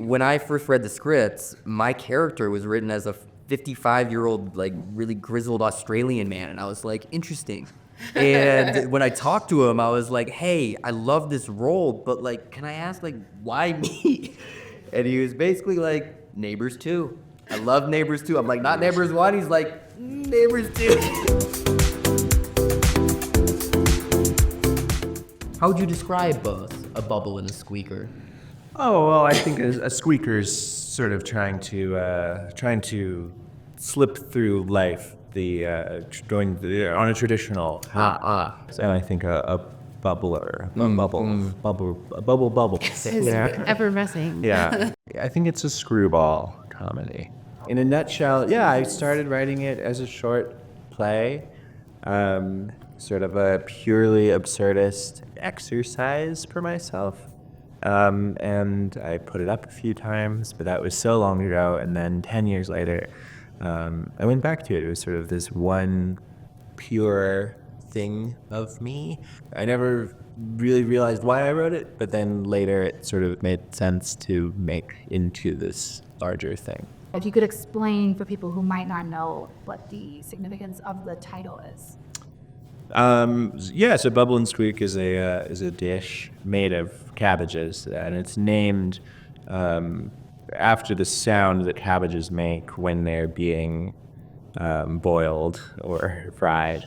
when I first read the scripts, my character was written as a 55-year-old, like, really grizzled Australian man, and I was like, interesting. And when I talked to him, I was like, hey, I love this role, but, like, can I ask, like, why me? And he was basically like, Neighbors 2. I love Neighbors 2. I'm like, not Neighbors 1? He's like, Neighbors 2. How would you describe a bubble and a squeaker? Oh, well, I think a squeaker's sort of trying to slip through life on a traditional path. So I think a bubbler, a bubble. Effervescing. Yeah, I think it's a screwball comedy. In a nutshell, yeah, I started writing it as a short play, sort of a purely absurdist exercise for myself. And I put it up a few times, but that was so long ago. And then 10 years later, I went back to it. It was sort of this one pure thing of me. I never really realized why I wrote it, but then later it sort of made sense to make into this larger thing. If you could explain for people who might not know what the significance of the title is. So Bubble and Squeak is a dish made of cabbages, and it's named after the sound that cabbages make when they're being boiled or fried.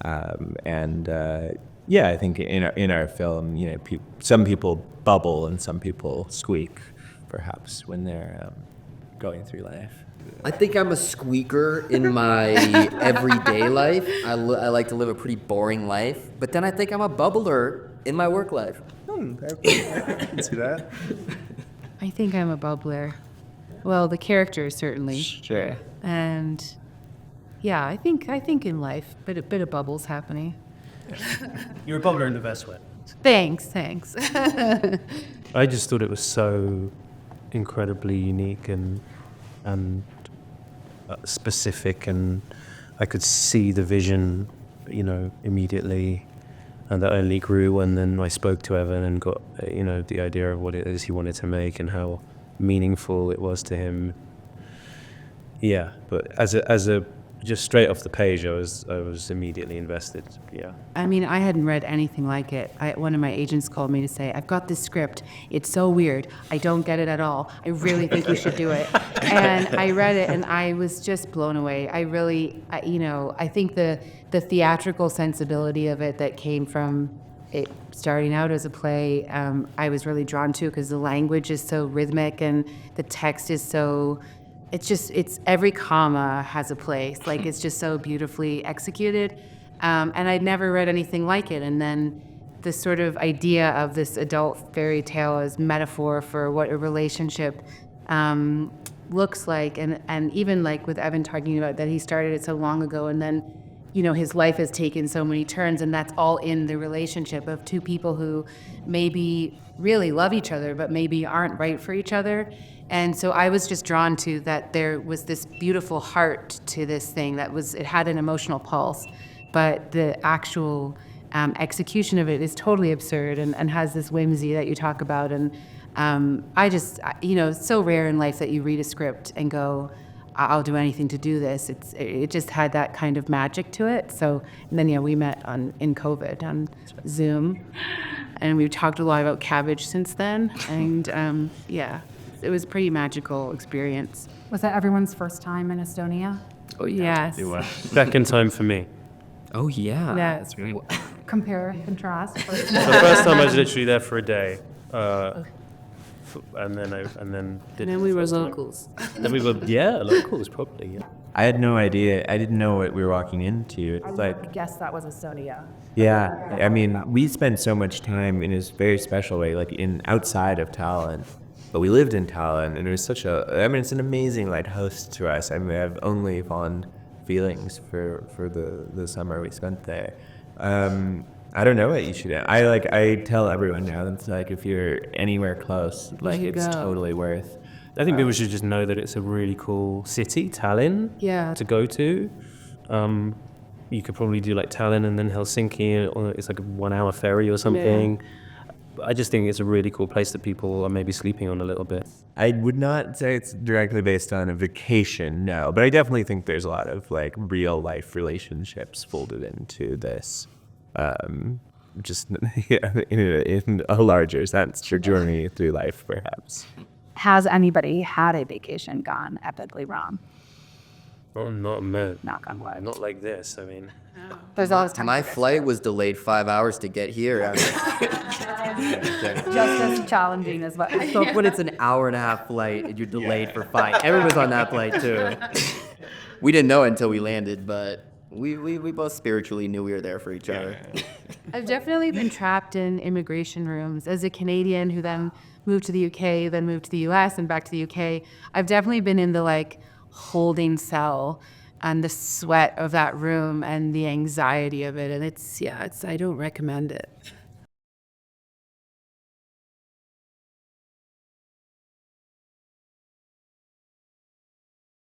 I think in our film, some people bubble and some people squeak, perhaps, when they're going through life. I think I'm a squeaker in my everyday life. I like to live a pretty boring life, but then I think I'm a bubbler in my work life. I can see that. I think I'm a bubbler. Well, the character certainly. Sure. And yeah, I think in life, a bit of bubbles happening. You're a bubbler in the best way. Thanks. I just thought it was so incredibly unique and specific, and I could see the vision, immediately, and that only grew. And then I spoke to Evan and got, the idea of what it is he wanted to make and how meaningful it was to him. Yeah, but as a just straight off the page, I was immediately invested. Yeah. I mean, I hadn't read anything like it. One of my agents called me to say, I've got this script. It's so weird. I don't get it at all. I really think you should do it. And I read it, and I was just blown away. I think the theatrical sensibility of it that came from it starting out as a play, I was really drawn to, because the language is so rhythmic and the text is so... It's every comma has a place. Like, it's just so beautifully executed. And I'd never read anything like it. And then this sort of idea of this adult fairy tale as metaphor for what a relationship looks like. And even like with Evan talking about that he started it so long ago, and then, his life has taken so many turns, and that's all in the relationship of two people who maybe really love each other, but maybe aren't right for each other. And so I was just drawn to that there was this beautiful heart to this thing it had an emotional pulse, but the actual execution of it is totally absurd and has this whimsy that you talk about. And it's so rare in life that you read a script and go, I'll do anything to do this. It just had that kind of magic to it. So, and then we met in COVID on Zoom, and we've talked a lot about cabbage since then. And it was a pretty magical experience. Was that everyone's first time in Estonia? Oh, yes. It was. Second time for me. Oh, yeah. That's really... Compare and contrast. The first time I was literally there for a day. And then we were locals. Then we were, locals probably, yeah. I had no idea. I didn't know what we were walking into. It's I guess that was Estonia. Yeah, I mean, we spent so much time in this very special way, like outside of Tallinn. But we lived in Tallinn, and it was it's an amazing host to us. I mean, I have only fond feelings for the summer we spent there. I don't know what you should do. I tell everyone now, it's if you're anywhere close, it's totally worth. I think people should just know that it's a really cool city, Tallinn, to go to. You could probably do Tallinn and then Helsinki, or it's like a 1 hour ferry or something. I just think it's a really cool place that people are maybe sleeping on a little bit. I would not say it's directly based on a vacation, no, but I definitely think there's a lot of like real life relationships folded into this. Just yeah, in a larger sense, your journey through life, perhaps. Has anybody had a vacation gone epically wrong? Oh, not Knock on wood. not like this. I mean, There's always time. My flight was delayed 5 hours to get here. Just as challenging as what. So when it's an hour and a half flight and you're delayed for 5, everyone's on that flight too. We didn't know until we landed, but we both spiritually knew we were there for each other. I've definitely been trapped in immigration rooms as a Canadian who then moved to the UK, then moved to the US and back to the UK. I've definitely been in the like holding cell and the sweat of that room and the anxiety of it. And it's I don't recommend it.